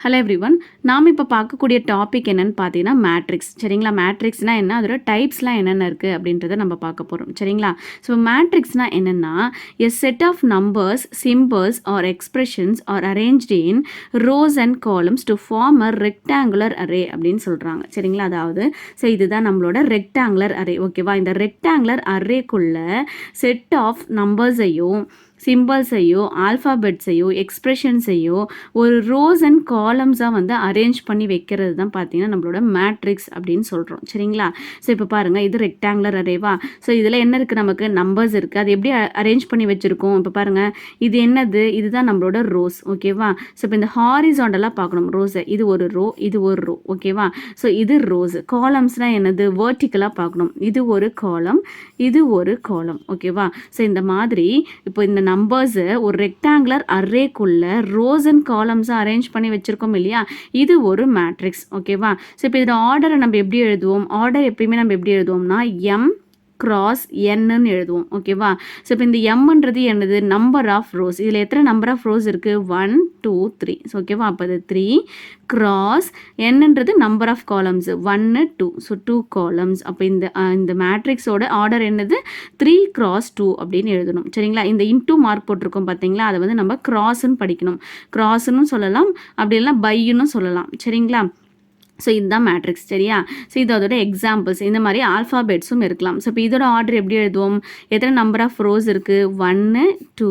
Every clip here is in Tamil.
Hello everyone. நாம் இப்போ பார்க்கக்கூடிய டாபிக் என்னன்னு பார்த்தீங்கன்னா மேட்ரிக்ஸ். சரிங்களா? மேட்ரிக்ஸ்னா என்ன, அதோட டைப்ஸ்லாம் என்னென்ன இருக்குது அப்படின்றத நம்ம பார்க்க போகிறோம். சரிங்களா? ஸோ மேட்ரிக்ஸ்னா என்னென்னா a set of numbers, symbols or expressions are arranged in rows and columns to form a rectangular array அப்படின்னு சொல்கிறாங்க. சரிங்களா? அதாவது ஸோ இதுதான் நம்மளோட ரெக்டாங்குலர் அரே. ஓகேவா? இந்த ரெக்டாங்குலர் அரேக்குள்ள செட் ஆஃப் நம்பர்ஸையும் சிம்பிள்ஸையோ ஆல்ஃபாபெட்ஸையோ எக்ஸ்ப்ரெஷன்ஸையோ ஒரு ரோஸ் அண்ட் காலம்ஸாக வந்து அரேஞ்ச் பண்ணி வைக்கிறது தான் பார்த்தீங்கன்னா நம்மளோட மேட்ரிக்ஸ் அப்படின்னு சொல்கிறோம். சரிங்களா? ஸோ இப்போ பாருங்கள், இது ரெக்டாங்குலர் அரேவா. ஸோ இதில் என்ன இருக்குது, நமக்கு நம்பர்ஸ் இருக்குது. அது எப்படி அரேஞ்ச் பண்ணி வச்சுருக்கோம் இப்போ பாருங்கள். இது என்னது, இதுதான் நம்மளோட ரோஸ். ஓகேவா? ஸோ இப்போ இந்த ஹாரிசாண்டலாக பார்க்கணும் ரோஸை. இது ஒரு ரோ, இது ஒரு ரோ. ஓகேவா? ஸோ இது ரோஸ். காலம்ஸ்னால் என்னது, வேர்ட்டிக்கலாக பார்க்கணும். இது ஒரு காலம், இது ஒரு காலம். ஓகேவா? ஸோ இந்த மாதிரி இப்போ இந்த நம்பர்ஸை ஒரு ரெக்டாங்குலர் அரேக்குள்ள ரோஸ் அண்ட் காலம்ஸாக அரேஞ்ச் பண்ணி வச்சுருக்கோம் இல்லையா, இது ஒரு மேட்ரிக்ஸ். ஓகேவா? ஸோ இப்போ இதோட ஆர்டரை நம்ம எப்படி எழுதுவோம், ஆர்டர் எப்பயுமே நம்ம எப்படி எழுதுவோம்னா எம் கிராஸ் என்னன்னு எழுதுவோம். ஓகேவா? ஸோ இப்போ இந்த எம்ன்றது என்னது, நம்பர் ஆஃப் ரோஸ். இதில் எத்தனை நம்பர் ஆஃப் ரோஸ் இருக்குது, 1 2 3. ஸோ ஓகேவா? அப்போ அது 3 கிராஸ் என்னன்றது number of columns 1 2. So 2 columns. அப்போ இந்த மேட்ரிக்ஸோட ஆர்டர் என்னது, 3 கிராஸ் 2 அப்படின்னு எழுதணும். சரிங்களா? இந்த இன்டூ மார்க் போட்டிருக்கோம் பார்த்தீங்களா, அதை வந்து நம்ம கிராஸ்ன்னு படிக்கணும். கிராஸ்ன்னு சொல்லலாம், அப்படி இல்லைனா பைன்னு சொல்லலாம். சரிங்களா? ஸோ இதுதான் மேட்ரிக்ஸ். சரியா? ஸோ இது அதோட எக்ஸாம்பிள்ஸ். இந்த மாதிரி ஆல்ஃபாபெட்ஸும் இருக்கலாம். ஸோ இப்போ இதோட ஆர்டர் எப்படி எழுதுவோம், எத்தனை நம்பர் ஆஃப் ரோஸ் இருக்குது, 1 2.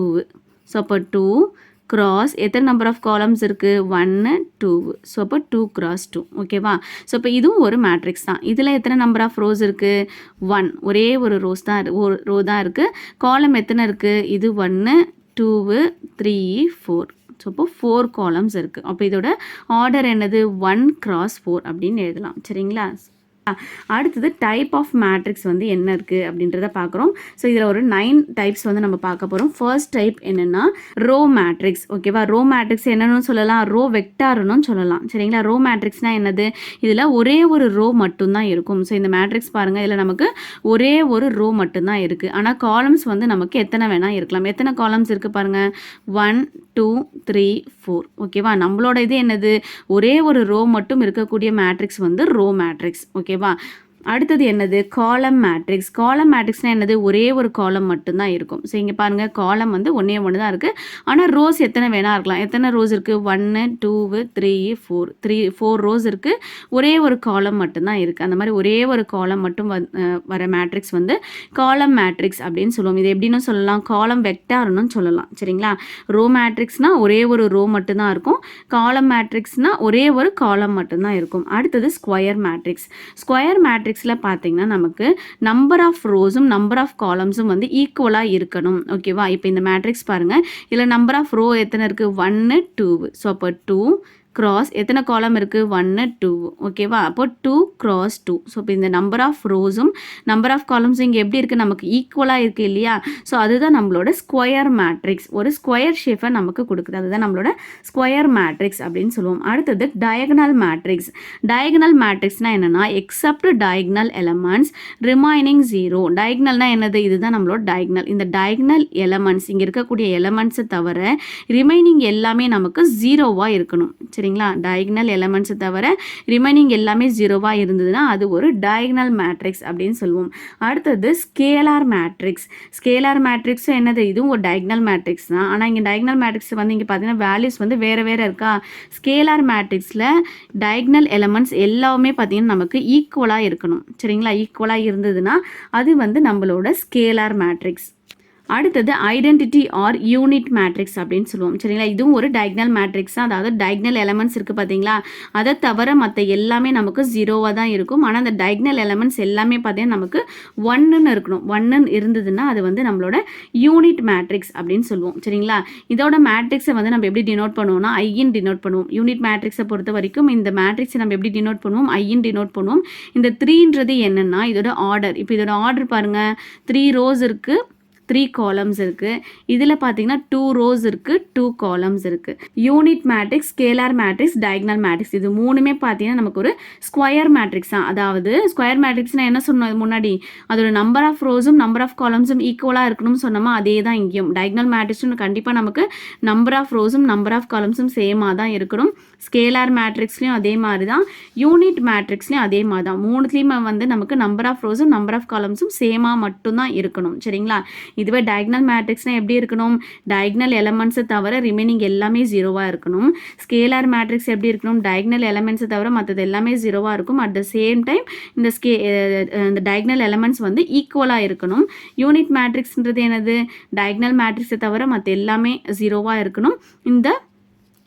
ஸோ அப்போ 2 கிராஸ் எத்தனை நம்பர் ஆஃப் காலம்ஸ் இருக்குது, 1 2. ஸோ அப்போ 2 கிராஸ் 2. ஓகேவா? ஸோ இப்போ இதுவும் ஒரு மேட்ரிக்ஸ் தான். இதில் எத்தனை நம்பர் ஆஃப் ரோஸ் இருக்குது, 1. ஒரே ஒரு ரோஸ் தான், ஒரு ரோ தான் இருக்குது. காலம் எத்தனை இருக்குது, இது 1 2 3 4. ஸோ இப்போ 4 காலம்ஸ் இருக்குது. அப்போ இதோட ஆர்டர் என்னது, 1 கிராஸ் 4 அப்படின்னு எழுதலாம். சரிங்களா? அடுத்தது டைப் ஆஃப் மேட்ரிக்ஸ் வந்து என்ன இருக்குது அப்படின்றத பார்க்குறோம். ஸோ இதில் ஒரு 9 டைப்ஸ் வந்து நம்ம பார்க்க போகிறோம். ஃபர்ஸ்ட் டைப் என்னென்னா ரோ மேட்ரிக்ஸ். ஓகேவா? ரோ மேட்ரிக்ஸ் என்னன்னு சொல்லலாம், ரோ வெக்டார்னு சொல்லலாம். சரிங்களா? ரோ மேட்ரிக்ஸ்னால் என்னது, இதில் ஒரே ஒரு ரோ மட்டும்தான் இருக்கும். ஸோ இந்த மேட்ரிக்ஸ் பாருங்கள், இதில் நமக்கு ஒரே ஒரு ரோ மட்டும்தான் இருக்குது. ஆனால் காலம்ஸ் வந்து நமக்கு எத்தனை வேணால் இருக்கலாம். எத்தனை காலம்ஸ் இருக்குது பாருங்கள், 1 2 3 4. ஓகேவா? நம்மளோட இது என்னது, ஒரே ஒரு ரோ மட்டும் இருக்கக்கூடிய மேட்ரிக்ஸ் வந்து ரோ மேட்ரிக்ஸ். ஓகேவா? அடுத்தது என்னது, காலம் மேட்ரிக்ஸ். காலம் மேட்ரிக்ஸ்னால் என்னது, ஒரே ஒரு காலம் மட்டும்தான் இருக்கும். ஸோ இங்கே பாருங்கள், காலம் வந்து ஒன்றே ஒன்று தான் இருக்குது. ஆனால் ரோஸ் எத்தனை வேணா இருக்கலாம். எத்தனை ரோஸ் இருக்குது, 1 2 3 4 ரோஸ் இருக்குது. ஒரே ஒரு காலம் மட்டும்தான் இருக்குது. அந்த மாதிரி ஒரே ஒரு காலம் மட்டும் வர மேட்ரிக்ஸ் வந்து காலம் மேட்ரிக்ஸ் அப்படின்னு சொல்லுவோம். இது எப்படின்னு சொல்லலாம், காலம் வெக்டார்னு சொல்லலாம். சரிங்களா? ரோ மேட்ரிக்ஸ்னால் ஒரே ஒரு ரோ மட்டும்தான் இருக்கும். காலம் மேட்ரிக்ஸ்னால் ஒரே ஒரு காலம் மட்டும்தான் இருக்கும். அடுத்தது ஸ்கொயர் மேட்ரிக்ஸ். ஸ்கொயர் மேட்ரிக்ஸில் பார்த்தீங்கன்னா நமக்கு நம்பர் ஆஃப் ரோஸும் நம்பர் ஆஃப் காலம்ஸும் வந்து ஈக்குவலாக இருக்கணும். ஓகேவா? இப்போ இந்த மேட்ரிக்ஸ் பாருங்கள், இதில் நம்பர் ஆஃப் ரோ எத்தனை இருக்குது, 1 2. ஸோ அப்போ 2 கிராஸ் எத்தனை காலம் இருக்குது, 1 2. ஓகேவா? அப்போ 2 கிராஸ் 2. ஸோ இப்போ இந்த நம்பர் ஆஃப் ரோஸும் நம்பர் ஆஃப் காலம்ஸும் இங்கே எப்படி இருக்குது, நமக்கு ஈக்குவலாக இருக்குது இல்லையா? ஸோ அதுதான் நம்மளோட ஸ்கொயர் மேட்ரிக்ஸ். ஒரு ஸ்கொயர் ஷேப்பை நமக்கு கொடுக்குது. அதுதான் நம்மளோட ஸ்கொயர் மேட்ரிக்ஸ் அப்படின்னு சொல்லுவோம். அடுத்தது டயகனல் மேட்ரிக்ஸ். டயகனல் மேட்ரிக்ஸ்னால் என்னென்னா எக்ஸப்ட் டயகனல் எலமெண்ட்ஸ் ரிமைனிங் 0. டயகனல்னால் என்னது, இதுதான் நம்மளோட டயகனல். இந்த டயகனல் எலமெண்ட்ஸ், இங்கே இருக்கக்கூடிய எலமெண்ட்ஸை தவிர ரிமைனிங் எல்லாமே நமக்கு 0வாக இருக்கணும். சரிங்களா? டயகனல் எலமெண்ட்ஸை தவிர ரிமைனிங் எல்லாமே 0வாக இருந்ததுன்னா அது ஒரு டயகனல் மேட்ரிக்ஸ் அப்படின்னு சொல்லுவோம். அடுத்தது ஸ்கேலார் மேட்ரிக்ஸ். ஸ்கேலார் மேட்ரிக்ஸும் என்னது, இதுவும் ஒரு டயகனல் மேட்ரிக்ஸ் தான். ஆனால் இங்கே டயகனல் மேட்ரிக்ஸ் வந்து இங்கே பார்த்தீங்கன்னா வேல்யூஸ் வந்து வேறு வேறு இருக்கா. ஸ்கேலார் மேட்ரிக்ஸில் டயகனல் எலமெண்ட்ஸ் எல்லாமே பார்த்தீங்கன்னா நமக்கு ஈக்குவலாக இருக்கணும். சரிங்களா? ஈக்குவலாக இருந்ததுன்னா அது வந்து நம்மளோட ஸ்கேலார் மேட்ரிக்ஸ். அடுத்தது ஐடென்டிட்டி ஆர் யூனிட் மேட்ரிக்ஸ் அப்படின்னு சொல்லுவோம். சரிங்களா? இதுவும் ஒரு டயகனல் மேட்ரிக்ஸ் தான். அதாவது டயகனல் எலமெண்ட்ஸ் இருக்குது பார்த்தீங்களா, அதை தவிர மற்ற எல்லாமே நமக்கு 0வாக தான் இருக்கும். ஆனால் அந்த டயகனல் எலமெண்ட்ஸ் எல்லாமே பார்த்தீங்கன்னா நமக்கு 1ன்னு இருக்கணும். 1 இருந்ததுன்னா அது வந்து நம்மளோட யூனிட் மேட்ரிக்ஸ் அப்படின்னு சொல்லுவோம். சரிங்களா? இதோட மேட்ரிக்ஸை வந்து நம்ம எப்படி டினோட் பண்ணுவோம்னா ஐன்னு டினோட் பண்ணுவோம். யூனிட் மேட்ரிக்ஸை பொறுத்த வரைக்கும் இந்த மேட்ரிக்ஸை நம்ம எப்படி டினோட் பண்ணுவோம், ஐன்னு டினோட் பண்ணுவோம். இந்த 3ன்றது என்னென்னா இதோட ஆர்டர். இப்போ இதோட ஆர்டர் பாருங்கள், 3 ரோஸ் இருக்குது, 3 காலம்ஸ் இருக்குது. இதில் பார்த்தீங்கன்னா 2 ரோஸ் இருக்குது, 2 காலம்ஸ் இருக்குது. Unit matrix, scalar matrix, diagonal matrix, இது மூணுமே பார்த்தீங்கன்னா நமக்கு ஒரு ஸ்கொயர் மேட்ரிக்ஸ் தான். அதாவது ஸ்கொயர் மேட்ரிக்ஸ்னால் என்ன சொன்னோம் முன்னாடி, அதோட நம்பர் ஆஃப் ரோஸும் நம்பர் ஆஃப் காலம்ஸும் ஈக்குவலாக இருக்கணும்னு சொன்னோமா, அதே தான் இங்கேயும். டயகனல் மேட்ரிக்ஸ்னு கண்டிப்பாக நமக்கு நம்பர் ஆஃப் ரோஸும் நம்பர் ஆஃப் காலம்ஸும் சேமாக தான் இருக்கணும். ஸ்கேலார் மேட்ரிக்ஸ்லையும் அதே மாதிரி தான், யூனிட் மேட்ரிக்ஸ்லையும் அதே மாதிரி தான். மூணுத்துலேயுமே வந்து நமக்கு நம்பர் ஆஃப் ரோஸும் நம்பர் ஆஃப் காலம்ஸும் சேமாக மட்டும்தான் இருக்கணும். சரிங்களா? இதுவே டயக்னல் மேட்ரிக்ஸ்னால் எப்படி இருக்கணும்? டயக்னல் எலமெண்ட்ஸை தவிர ரிமைனிங் எல்லாமே ஜீரோவாக இருக்கணும். ஸ்கேலார் மேட்ரிக்ஸ் எப்படி இருக்கணும்? டயக்னல் எலமெண்ட்ஸை தவிர மற்றது எல்லாமே ஜீரோவாக இருக்கும். அட் த சேம் டைம் இந்த டயக்னல் எலமெண்ட்ஸ் வந்து ஈக்குவலாக இருக்கணும். யூனிட் மேட்ரிக்ஸ்ன்றது என்னது? டயக்னல் மேட்ரிக்ஸை தவிர மற்ற எல்லாமே ஜீரோவாக இருக்கணும். இந்த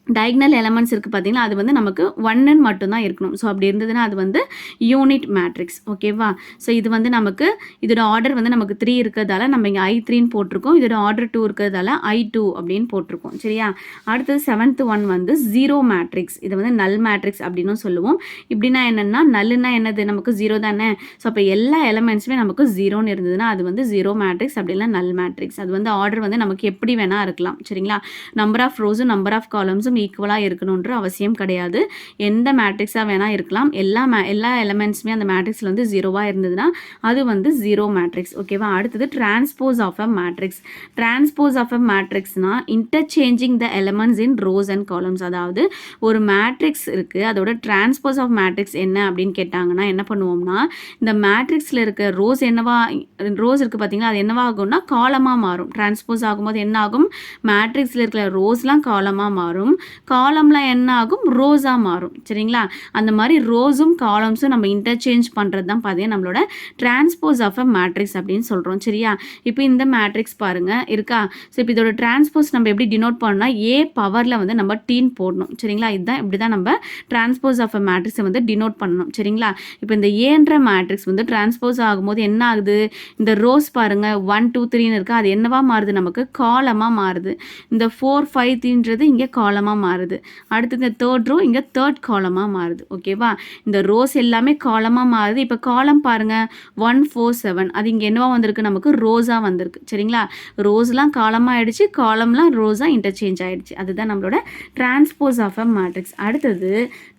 டயக்னல் எலமெண்ட்ஸ் இருக்குது பார்த்தீங்கன்னா, அது வந்து நமக்கு 1ன்னு மட்டும்தான் இருக்கணும். ஸோ அப்படி இருந்ததுன்னா அது வந்து யூனிட் மேட்ரிக்ஸ். ஓகேவா? ஸோ இது வந்து நமக்கு இதோட ஆர்டர் வந்து நமக்கு 3 இருக்கிறதால நம்ம இங்கே I3ன்னு போட்டிருக்கோம். இதோட ஆர்டர் 2 இருக்கிறதால I2 அப்படின்னு போட்டிருக்கோம். சரியா? அடுத்தது 7th ஒன் வந்து ஜீரோ மேட்ரிக்ஸ். இதை வந்து நல் மேட்ரிக்ஸ் அப்படின்னு சொல்லுவோம். இப்படின்னா என்னென்னா, நல்லுன்னா என்னது? நமக்கு ஜீரோ தானே. ஸோ அப்போ எல்லா எலமெண்ட்ஸுமே நமக்கு ஜீரோன்னு இருந்ததுன்னா அது வந்து ஜீரோ மேட்ரிக்ஸ், அப்படிலாம் நல் மேட்ரிக்ஸ். அது வந்து ஆர்டர் வந்து நமக்கு எப்படி வேணால் இருக்கலாம். சரிங்களா? நம்பர் ஆஃப் ரோஸும் நம்பர் ஆஃப் காலம்ஸும் ஈக்குவலாக இருக்கணுன்ற அவசியம் கிடையாது. எந்த மேட்ரிக்ஸாக வேணால் இருக்கலாம். எல்லா எலமெண்ட்ஸுமே அந்த மேட்ரிக்ஸில் வந்து ஜீரோவாக இருந்ததுன்னா அது வந்து ஜீரோ மேட்ரிக்ஸ். ஓகேவா? அடுத்தது transpose of a matrix. Transpose of a மேட்ரிக்ஸ்னா interchanging the elements in rows and columns. அதாவது ஒரு மேட்ரிக்ஸ் இருக்குது, அதோட டிரான்ஸ்போஸ் ஆஃப் மேட்ரிக்ஸ் என்ன அப்படின்னு கேட்டாங்கன்னா என்ன பண்ணுவோம்னா, இந்த மேட்ரிக்ஸில் இருக்க ரோஸ் இருக்குது பார்த்தீங்களா, அது என்னவா ஆகும்னா காலமாக மாறும். டிரான்ஸ்போஸ் ஆகும்போது என்ன ஆகும்? மேட்ரிக்ஸில் இருக்கிற ரோஸ்லாம் காலமாக மாறும், காலம்லாம் என்ன ஆகும்? ரோஸாக மாறும். சரிங்களா? அந்த மாதிரி ரோஸும் காலம்ஸும் நம்ம இன்டர்சேஞ்ச் பண்ணுறது தான் பார்த்தீங்கன்னா நம்மளோட டிரான்ஸ்போஸ் ஆஃப் அ மேட்ரிக்ஸ் அப்படின்னு சொல்கிறோம். சரியா? இப்போ இந்த மேட்ரிக்ஸ் பாருங்கள் இருக்கா? ஸோ இப்போ இதோட டிரான்ஸ்போஸ் நம்ம எப்படி டினோட் பண்ணோம்னா ஏ பவரில் வந்து நம்ம டீன் போடணும். சரிங்களா? இதுதான் இப்படி தான் நம்ம டிரான்ஸ்போஸ் ஆஃப் அ மேட்ரிக்ஸை வந்து டினோட் பண்ணணும். சரிங்களா? இப்போ இந்த ஏன்ற மேட்ரிக்ஸ் வந்து டிரான்ஸ்போஸ் ஆகும்போது என்ன ஆகுது? இந்த ரோஸ் பாருங்கள் 1 2 3ன்னு இருக்கா, அது என்னவா மாறுது? நமக்கு காலமாக மாறுது. இந்த 4 5 3ன்றது இங்கே காலமாக மாறுது. அடுத்து இந்த தேர்ட் ரோ இங்கே தேர்ட் காலமாக மாறுது. ஓகேவா? இந்த ரோஸ் எல்லாமே காலமாக மாறுது. இப்போ காலம் பாருங்கள் 1 4 7, அது இங்கே என்னவா வந்திருக்கு? நமக்கு ரோஸாக வந்திருக்கு. சரிங்களா? ரோஸ்லாம் காலமாக ஆயிடுச்சு, காலம்லாம் ரோஸாக இன்டர்சேஞ்ச் ஆகிடுச்சு. அதுதான் நம்மளோட டிரான்ஸ்போஸ் ஆஃப் அ மேட்ரிக்ஸ். அடுத்தது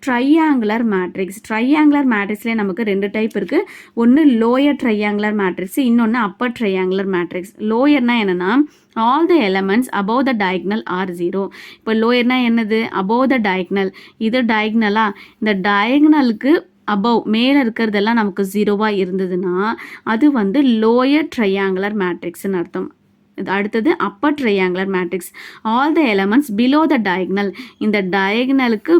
ட்ரையாங்குலர் மேட்ரிக்ஸ். ட்ரையாங்குலர் மேட்ரிக்ஸ்லேயே நமக்கு 2 டைப் இருக்குது. ஒன்று லோயர் ட்ரையாங்குலர் மேட்ரிக்ஸ், இன்னொன்று அப்பர் ட்ரையாங்குலர் மேட்ரிக்ஸ். லோயர்னா என்னென்னா all the elements above the diagonal are 0. இப்போ லோயர்னா என்னது? above the diagonal. இது டயக்னலா? இந்த டயக்னலுக்கு above மேலே இருக்கிறதெல்லாம் நமக்கு ஜீரோவாக இருந்ததுன்னா அது வந்து லோயர் ட்ரையாங்குலர் மேட்ரிக்ஸ்னு அர்த்தம். இது அடுத்தது upper triangular matrix. All the elements below the diagonal. இந்த டயக்னலுக்கு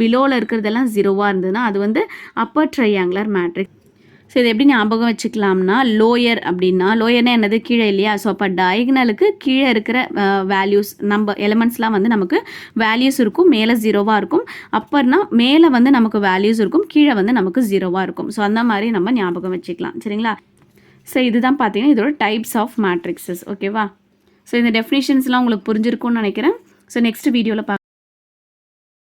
பிலோவில் இருக்கிறதெல்லாம் ஜீரோவாக இருந்ததுன்னா அது வந்து அப்பர் ட்ரையாங்குலர் மேட்ரிக்ஸ். ஸோ இது எப்படி ஞாபகம் வச்சுக்கலாம்னா, லோயர் அப்படின்னா லோயர்னா என்னது? கீழே இல்லையா? ஸோ அப்போ டயக்னலுக்கு கீழே இருக்கிற வேல்யூஸ் நம்ம எலமெண்ட்ஸ்லாம் வந்து நமக்கு வேல்யூஸ் இருக்கும், மேலே ஜீரோவாக இருக்கும். அப்பர்னா மேலே வந்து நமக்கு வேல்யூஸ் இருக்கும், கீழே வந்து நமக்கு ஜீரோவாக இருக்கும். ஸோ அந்த மாதிரி நம்ம ஞாபகம் வச்சுக்கலாம். சரிங்களா? ஸோ இதுதான் பார்த்தீங்கன்னா இதோட டைப்ஸ் ஆஃப் மேட்ரிக்ஸஸ். ஓகேவா? ஸோ இந்த டெஃபினிஷன்ஸ்லாம் உங்களுக்கு புரிஞ்சிருக்கும்னு நினைக்கிறேன். ஸோ நெக்ஸ்ட் வீடியோவில்